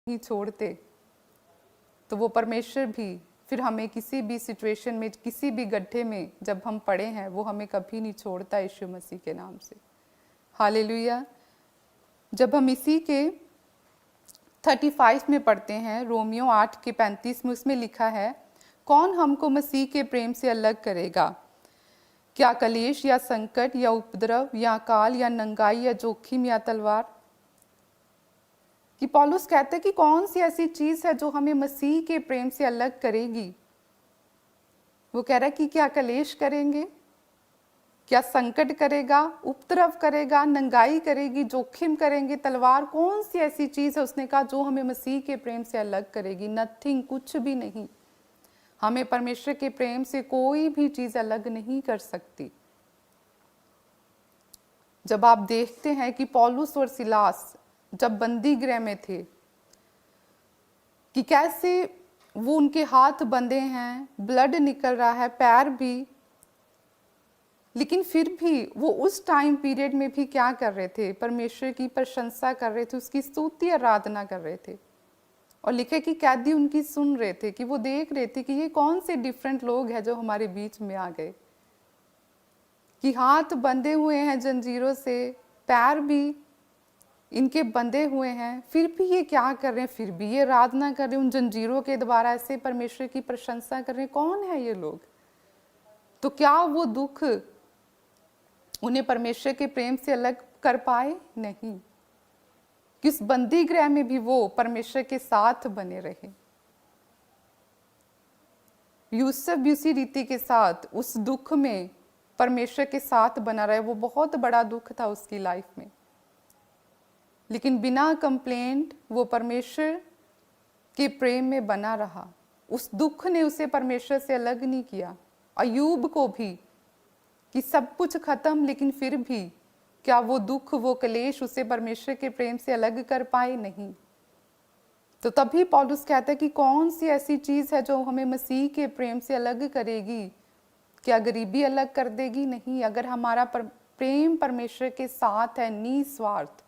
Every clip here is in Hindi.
नहीं छोड़ते, तो वो परमेश्वर भी फिर हमें किसी भी सिचुएशन में, किसी भी गड्ढे में जब हम पड़े हैं, वो हमें कभी नहीं छोड़ता यीशु मसीह के नाम से। हालेलुया। जब हम इसी के 35 में पढ़ते हैं, रोमियो 8:35 में, उसमें लिखा है, कौन हमको मसीह के प्रेम से अलग करेगा? क्या कलेश या संकट या उपद्रव या अकाल या नंगाई या जोखिम या तलवार? कि पौलुस कहते हैं कि कौन सी ऐसी चीज है जो हमें मसीह के प्रेम से अलग करेगी। वो कह रहा है कि क्या कलेश करेंगे, क्या संकट करेगा, उपद्रव करेगा, नंगाई करेगी, जोखिम करेंगे, तलवार, कौन सी ऐसी चीज है, उसने कहा, जो हमें मसीह के प्रेम से अलग करेगी? नथिंग, कुछ भी नहीं। हमें परमेश्वर के प्रेम से कोई भी चीज अलग नहीं कर सकती। जब आप देखते हैं कि पौलुस और सिलास जब बंदी गृह में थे, कि कैसे वो, उनके हाथ बंधे हैं, ब्लड निकल रहा है, पैर भी, लेकिन फिर भी वो उस टाइम पीरियड में भी क्या कर रहे थे? परमेश्वर की प्रशंसा कर रहे थे, उसकी स्तुति आराधना कर रहे थे। और लिखे कि कैदी उनकी सुन रहे थे, कि वो देख रहे थे कि ये कौन से डिफरेंट लोग हैं जो हमारे बीच में आ गए, कि हाथ बंधे हुए हैं जंजीरों से, पैर भी इनके बंधे हुए हैं, फिर भी ये क्या कर रहे हैं? फिर भी ये आराधना कर रहे हैं, उन जंजीरों के द्वारा ऐसे परमेश्वर की प्रशंसा कर रहे हैं। कौन है ये लोग? तो क्या वो दुख उन्हें परमेश्वर के प्रेम से अलग कर पाए? नहीं। किस बंदी गृह में भी वो परमेश्वर के साथ बने रहे। यूसुफ भी उसी रीति के साथ उस दुख में परमेश्वर के साथ बना रहे। वो बहुत बड़ा दुख था उसकी लाइफ में, लेकिन बिना कंप्लेंट वो परमेश्वर के प्रेम में बना रहा। उस दुख ने उसे परमेश्वर से अलग नहीं किया। अय्यूब को भी, कि सब कुछ खत्म, लेकिन फिर भी क्या वो दुख, वो कलेश उसे परमेश्वर के प्रेम से अलग कर पाए? नहीं। तो तभी पौलुस कहता है कि कौन सी ऐसी चीज है जो हमें मसीह के प्रेम से अलग करेगी? क्या गरीबी अलग कर देगी? नहीं। अगर हमारा प्रेम परमेश्वर के साथ है, निस्वार्थ,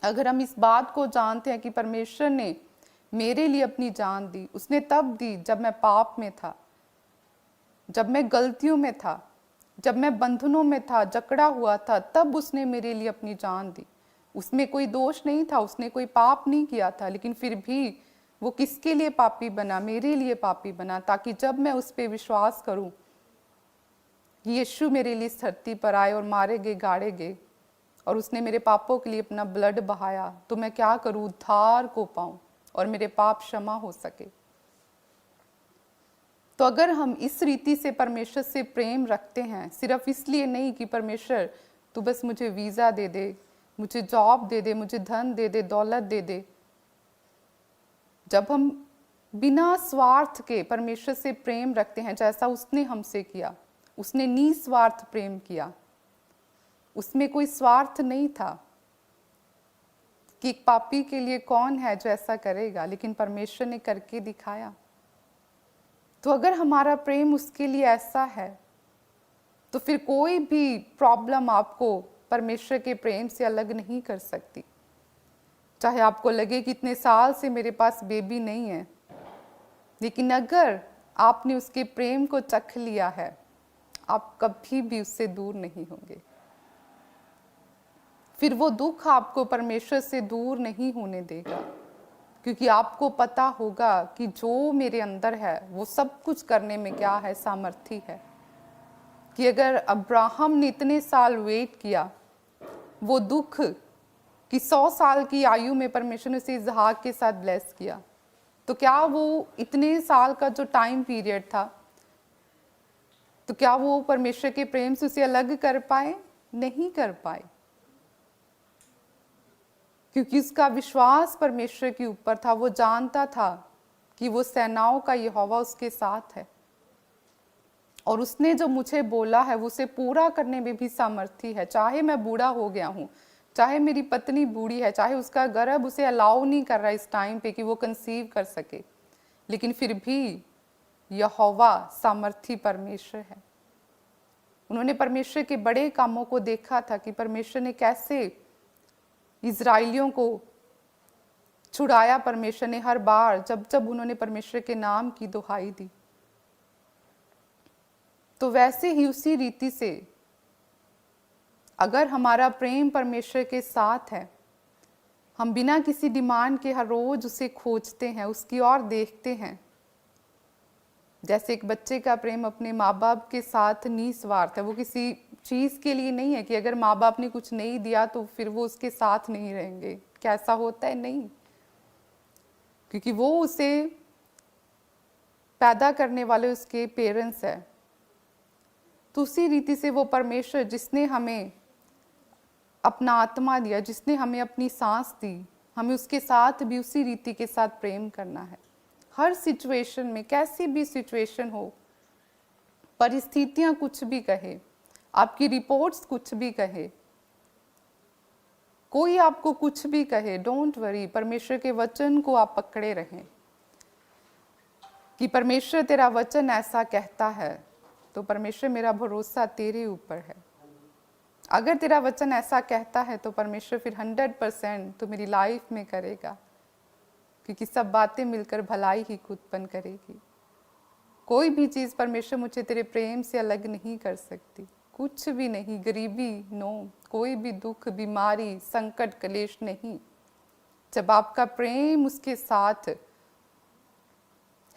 अगर हम इस बात को जानते हैं कि परमेश्वर ने मेरे लिए अपनी जान दी, उसने तब दी जब मैं पाप में था, जब मैं गलतियों में था, जब मैं बंधनों में था, जकड़ा हुआ था, तब उसने मेरे लिए अपनी जान दी। उसमें कोई दोष नहीं था, उसने कोई पाप नहीं किया था, लेकिन फिर भी वो किसके लिए पापी बना? मेरे लिए पापी बना, ताकि जब मैं उस पर विश्वास करूं कि यीशु मेरे लिए इस धरती पर आए और मारे गए, गाड़े गए, और उसने मेरे पापों के लिए अपना ब्लड बहाया, तो मैं क्या करूं? उद्धार को पाऊं और मेरे पाप क्षमा हो सके। तो अगर हम इस रीति से परमेश्वर से प्रेम रखते हैं, सिर्फ इसलिए नहीं कि परमेश्वर तू बस मुझे वीज़ा दे दे, मुझे जॉब दे दे, मुझे धन दे दे, दौलत दे दे। जब हम बिना स्वार्थ के परमेश्वर से प्रेम रखते हैं, जैसा उसने हमसे किया, उसने निस्वार्थ प्रेम किया, उसमें कोई स्वार्थ नहीं था कि एक पापी के लिए कौन है जो ऐसा करेगा, लेकिन परमेश्वर ने करके दिखाया। तो अगर हमारा प्रेम उसके लिए ऐसा है, तो फिर कोई भी प्रॉब्लम आपको परमेश्वर के प्रेम से अलग नहीं कर सकती। चाहे आपको लगे कि इतने साल से मेरे पास बेबी नहीं है, लेकिन अगर आपने उसके प्रेम को चख लिया है, आप कभी भी उससे दूर नहीं होंगे। फिर वो दुख आपको परमेश्वर से दूर नहीं होने देगा, क्योंकि आपको पता होगा कि जो मेरे अंदर है वो सब कुछ करने में क्या है? सामर्थी है। कि अगर अब्राहम ने इतने साल वेट किया, वो दुख कि 100 साल की आयु में परमेश्वर ने उसे इसहाक के साथ ब्लेस किया, तो क्या वो इतने साल का जो टाइम पीरियड था, तो क्या वो परमेश्वर के प्रेम से उसे अलग कर पाए? नहीं कर पाए, क्योंकि उसका विश्वास परमेश्वर के ऊपर था। वो जानता था कि वो सेनाओं का यहोवा उसके साथ है, और उसने जो मुझे बोला है वो उसे पूरा करने में भी सामर्थी है। चाहे मैं बूढ़ा हो गया हूँ, चाहे मेरी पत्नी बूढ़ी है, चाहे उसका गर्भ उसे अलाउ नहीं कर रहा इस टाइम पे कि वो कंसीव कर सके, लेकिन फिर भी यहोवा सामर्थी परमेश्वर है। उन्होंने परमेश्वर के बड़े कामों को देखा था कि परमेश्वर ने कैसे इजराइलियों को छुड़ाया परमेश्वर ने हर बार जब जब उन्होंने परमेश्वर के नाम की दुहाई दी। तो वैसे ही उसी रीति से अगर हमारा प्रेम परमेश्वर के साथ है, हम बिना किसी डिमांड के हर रोज उसे खोजते हैं, उसकी ओर देखते हैं। जैसे एक बच्चे का प्रेम अपने माँ बाप के साथ निस्वार्थ है, वो किसी चीज़ के लिए नहीं है कि अगर माँ बाप ने कुछ नहीं दिया तो फिर वो उसके साथ नहीं रहेंगे। कैसा होता है? नहीं, क्योंकि वो उसे पैदा करने वाले उसके पेरेंट्स है। तो उसी रीति से वो परमेश्वर जिसने हमें अपना आत्मा दिया, जिसने हमें अपनी सांस दी, हमें उसके साथ भी उसी रीति के साथ प्रेम करना है। हर सिचुएशन में, कैसी भी सिचुएशन हो, परिस्थितियां कुछ भी कहे, आपकी रिपोर्ट्स कुछ भी कहे, कोई आपको कुछ भी कहे, डोंट वरी, परमेश्वर के वचन को आप पकड़े रहें कि परमेश्वर तेरा वचन ऐसा कहता है, तो परमेश्वर मेरा भरोसा तेरे ऊपर है। अगर तेरा वचन ऐसा कहता है तो परमेश्वर फिर 100% तो मेरी लाइफ में करेगा, क्योंकि सब बातें मिलकर भलाई ही उत्पन्न करेगी। कोई भी चीज़ परमेश्वर मुझे तेरे प्रेम से अलग नहीं कर सकती, कुछ भी नहीं। गरीबी नो, कोई भी दुख, बीमारी, संकट, क्लेश नहीं। जब आपका प्रेम उसके साथ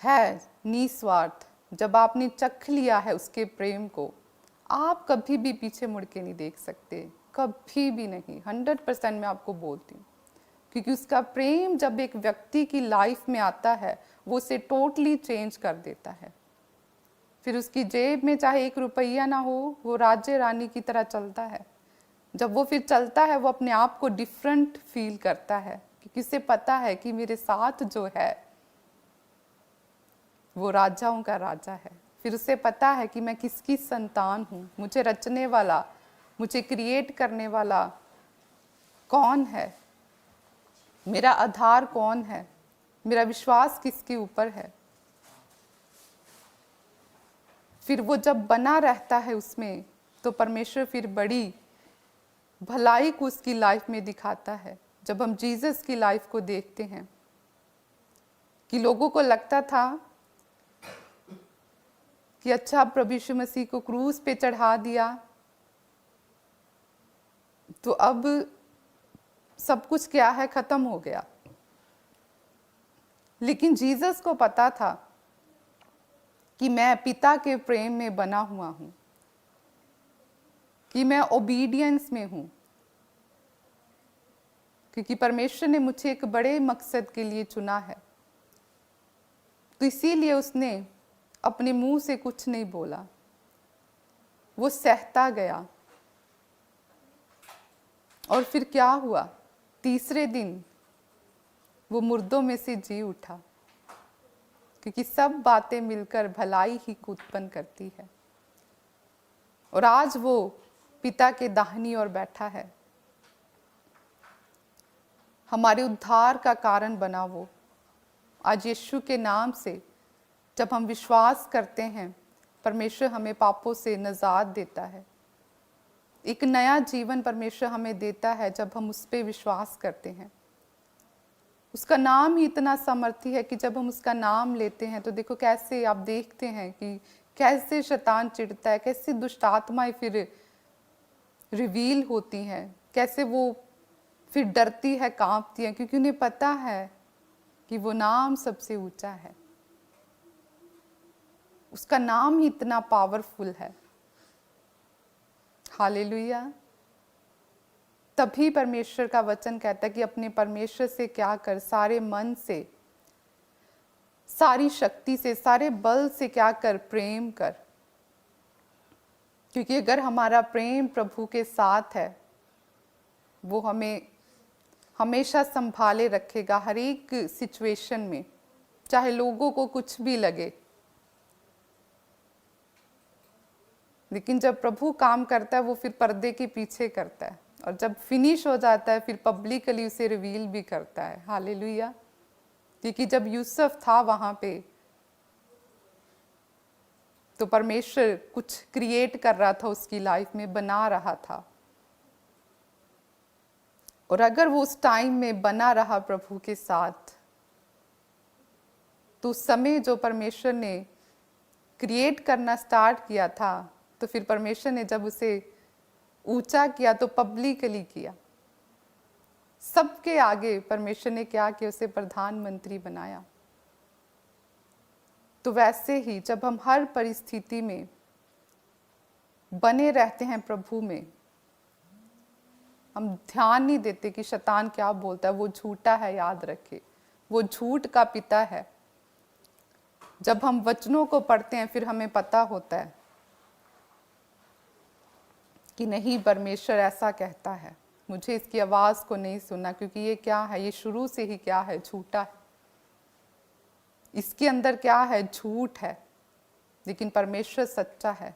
है निस्वार्थ, जब आपने चख लिया है उसके प्रेम को, आप कभी भी पीछे मुड़ के नहीं देख सकते, कभी भी नहीं। 100% मैं आपको बोलती हूँ, क्योंकि उसका प्रेम जब एक व्यक्ति की लाइफ में आता है, वो उसे टोटली चेंज कर देता है। फिर उसकी जेब में चाहे 1 रुपया ना हो, वो राज्य रानी की तरह चलता है। जब वो फिर चलता है, वो अपने आप को डिफरेंट फील करता है, क्योंकि उसे पता है कि मेरे साथ जो है वो राजाओं का राजा है। फिर उसे पता है कि मैं किसकी संतान हूँ, मुझे रचने वाला, मुझे क्रिएट करने वाला कौन है, मेरा आधार कौन है, मेरा विश्वास किसके ऊपर है। फिर वो जब बना रहता है उसमें, तो परमेश्वर फिर बड़ी भलाई को उसकी लाइफ में दिखाता है। जब हम जीसस की लाइफ को देखते हैं कि लोगों को लगता था कि अच्छा, प्रभु यीशु मसीह को क्रूस पे चढ़ा दिया तो अब सब कुछ क्या है, खत्म हो गया। लेकिन जीसस को पता था कि मैं पिता के प्रेम में बना हुआ हूं, कि मैं ओबीडियंस में हूं, क्योंकि परमेश्वर ने मुझे एक बड़े मकसद के लिए चुना है। तो इसीलिए उसने अपने मुंह से कुछ नहीं बोला, वो सहता गया। और फिर क्या हुआ? तीसरे दिन वो मुर्दों में से जी उठा, क्योंकि सब बातें मिलकर भलाई ही उत्पन्न करती है। और आज वो पिता के दाहिनी ओर बैठा है। हमारे उद्धार का कारण बना वो। आज यीशु के नाम से जब हम विश्वास करते हैं, परमेश्वर हमें पापों से निजात देता है। एक नया जीवन परमेश्वर हमें देता है जब हम उस पर विश्वास करते हैं। उसका नाम ही इतना सामर्थी है कि जब हम उसका नाम लेते हैं तो देखो कैसे आप देखते हैं कि कैसे शैतान चिढ़ता है, कैसे दुष्ट आत्माएं फिर रिवील होती हैं, कैसे वो फिर डरती है, कांपती है, क्योंकि उन्हें पता है कि वो नाम सबसे ऊंचा है। उसका नाम ही इतना पावरफुल है। हालेलुया। तभी परमेश्वर का वचन कहता है कि अपने परमेश्वर से क्या कर, सारे मन से, सारी शक्ति से, सारे बल से क्या कर, प्रेम कर। क्योंकि अगर हमारा प्रेम प्रभु के साथ है, वो हमें हमेशा संभाले रखेगा हर एक सिचुएशन में, चाहे लोगों को कुछ भी लगे। लेकिन जब प्रभु काम करता है, वो फिर पर्दे के पीछे करता है, और जब फिनिश हो जाता है फिर पब्लिकली उसे रिवील भी करता है। हालेलुया। क्योंकि जब यूसुफ था वहां पे, तो परमेश्वर कुछ क्रिएट कर रहा था उसकी लाइफ में, बना रहा था। और अगर वो उस टाइम में बना रहा प्रभु के साथ, तो उस समय जो परमेश्वर ने क्रिएट करना स्टार्ट किया था, तो फिर परमेश्वर ने जब उसे ऊंचा किया तो पब्लिकली किया, सबके आगे परमेश्वर ने क्या किया, उसे प्रधानमंत्री बनाया। तो वैसे ही जब हम हर परिस्थिति में बने रहते हैं प्रभु में, हम ध्यान नहीं देते कि शैतान क्या बोलता है, वो झूठा है, याद रखे वो झूठ का पिता है। जब हम वचनों को पढ़ते हैं फिर हमें पता होता है कि नहीं, परमेश्वर ऐसा कहता है, मुझे इसकी आवाज़ को नहीं सुनना, क्योंकि ये क्या है, ये शुरू से ही क्या है, झूठा है, इसके अंदर क्या है, झूठ है। लेकिन परमेश्वर सच्चा है,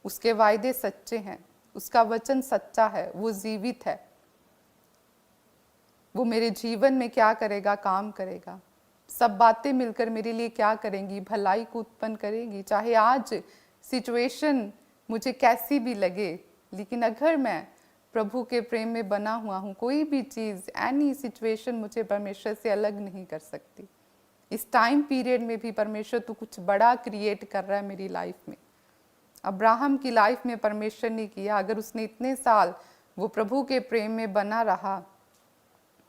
उसके वायदे सच्चे हैं, उसका वचन सच्चा है, वो जीवित है, वो मेरे जीवन में क्या करेगा, काम करेगा। सब बातें मिलकर मेरे लिए क्या करेंगी, भलाई को उत्पन्न करेंगी। चाहे आज सिचुएशन मुझे कैसी भी लगे, लेकिन अगर मैं प्रभु के प्रेम में बना हुआ हूँ, कोई भी चीज़, एनी सिचुएशन मुझे परमेश्वर से अलग नहीं कर सकती। इस टाइम पीरियड में भी परमेश्वर तो कुछ बड़ा क्रिएट कर रहा है मेरी लाइफ में। अब्राहम की लाइफ में परमेश्वर ने किया। अगर उसने इतने साल वो प्रभु के प्रेम में बना रहा,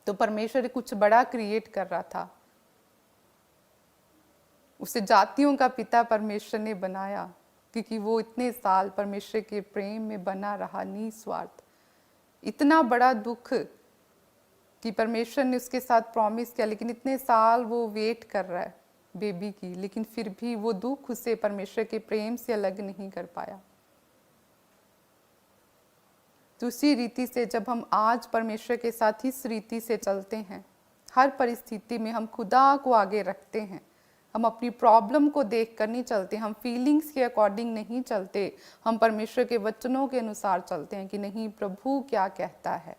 तो परमेश्वर कुछ बड़ा क्रिएट कर रहा था। उसे जातियों का पिता परमेश्वर ने बनाया, क्योंकि वो इतने साल परमेश्वर के प्रेम में बना रहा, निस्वार्थ। इतना बड़ा दुख कि परमेश्वर ने उसके साथ प्रॉमिस किया, लेकिन इतने साल वो वेट कर रहा है बेबी की, लेकिन फिर भी वो दुख उसे परमेश्वर के प्रेम से अलग नहीं कर पाया। तो उसी रीति से जब हम आज परमेश्वर के साथ इस रीति से चलते हैं, हर परिस्थिति में हम खुदा को आगे रखते हैं, हम अपनी प्रॉब्लम को देख कर नहीं चलते, हम फीलिंग्स के अकॉर्डिंग नहीं चलते, हम परमेश्वर के वचनों के अनुसार चलते हैं कि नहीं, प्रभु क्या कहता है।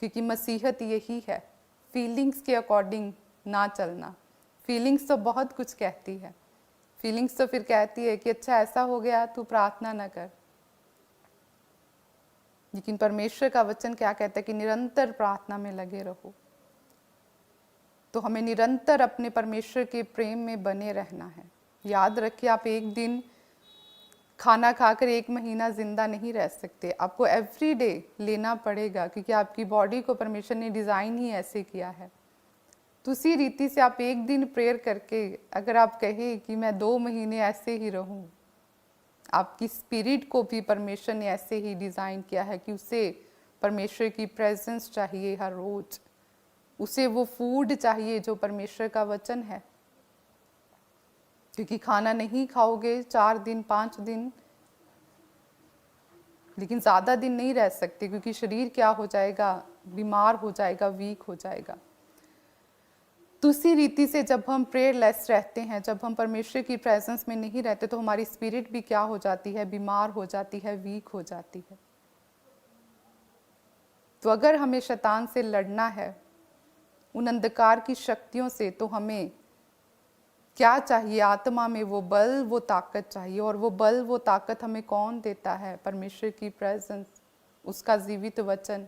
क्योंकि मसीहत यही है, फीलिंग्स के अकॉर्डिंग ना चलना। फीलिंग्स तो बहुत कुछ कहती है, फीलिंग्स तो फिर कहती है कि अच्छा ऐसा हो गया, तू प्रार्थना ना कर। लेकिन परमेश्वर का वचन क्या कहता है कि निरंतर प्रार्थना में लगे रहो। तो हमें निरंतर अपने परमेश्वर के प्रेम में बने रहना है। याद रखिए, आप एक दिन खाना खाकर 1 महीना जिंदा नहीं रह सकते, आपको एवरी डे लेना पड़ेगा, क्योंकि आपकी बॉडी को परमेश्वर ने डिज़ाइन ही ऐसे किया है। तो उसी रीति से आप एक दिन प्रेयर करके अगर आप कहें कि मैं 2 महीने ऐसे ही रहूं, आपकी स्पिरिट को भी परमेश्वर ने ऐसे ही डिज़ाइन किया है कि उसे परमेश्वर की प्रेजेंस चाहिए हर रोज, उसे वो फूड चाहिए जो परमेश्वर का वचन है। क्योंकि खाना नहीं खाओगे 4 दिन 5 दिन, लेकिन ज़्यादा दिन नहीं रह सकते, क्योंकि शरीर क्या हो जाएगा, बीमार हो जाएगा, वीक हो जाएगा। तो उसी रीति से जब हम प्रेयरलेस रहते हैं, जब हम परमेश्वर की प्रेजेंस में नहीं रहते, तो हमारी स्पिरिट भी क्या हो जाती है, बीमार हो जाती है, वीक हो जाती है। तो अगर हमें शैतान से लड़ना है, उन अंधकार की शक्तियों से, तो हमें क्या चाहिए, आत्मा में वो बल, वो ताकत चाहिए। और वो बल, वो ताकत हमें कौन देता है, परमेश्वर की प्रेजेंस, उसका जीवित वचन।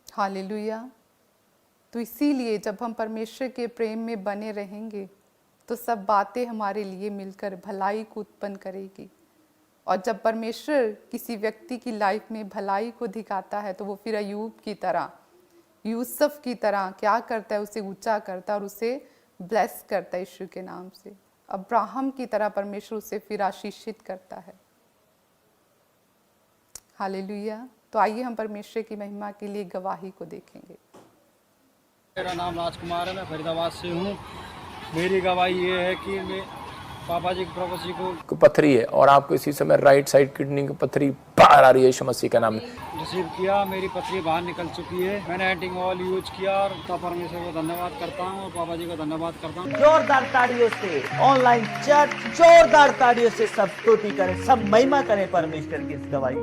हालेलुया। तो इसीलिए जब हम परमेश्वर के प्रेम में बने रहेंगे, तो सब बातें हमारे लिए मिलकर भलाई को उत्पन्न करेगी। और जब परमेश्वर किसी व्यक्ति की लाइफ में भलाई को दिखाता है, तो वो फिर अयूब की तरह, यूसुफ की तरह क्या करता है, उसे ऊंचा करता है और उसे ब्लेस करता है यीशु के नाम से। अब्राहम की तरह परमेश्वर उसे फिर आशीषित करता है। हालेलुया। तो आइए हम परमेश्वर की महिमा के लिए गवाही को देखेंगे। मेरा नाम राजकुमार है, मैं फरीदाबाद से हूँ। मेरी गवाही ये है कि मैं पापा जी प्रभु जी को पथरी है और आपको इसी समय राइट साइड किडनी की पथरी बाहर आ रही है, यीशु मसीह का नाम रिसीव किया, मेरी पथरी बाहर निकल चुकी है। मैंने एंटिंग ऑयल यूज किया और परमेश्वर को धन्यवाद करता हूँ और पापा जी को धन्यवाद करता हूँ। जोरदार ताड़ियों से ऑनलाइन चर्च जोरदार ताड़ियों से सब स्तुति करें, सब महिमा करें परमेश्वर की इस गवाही की।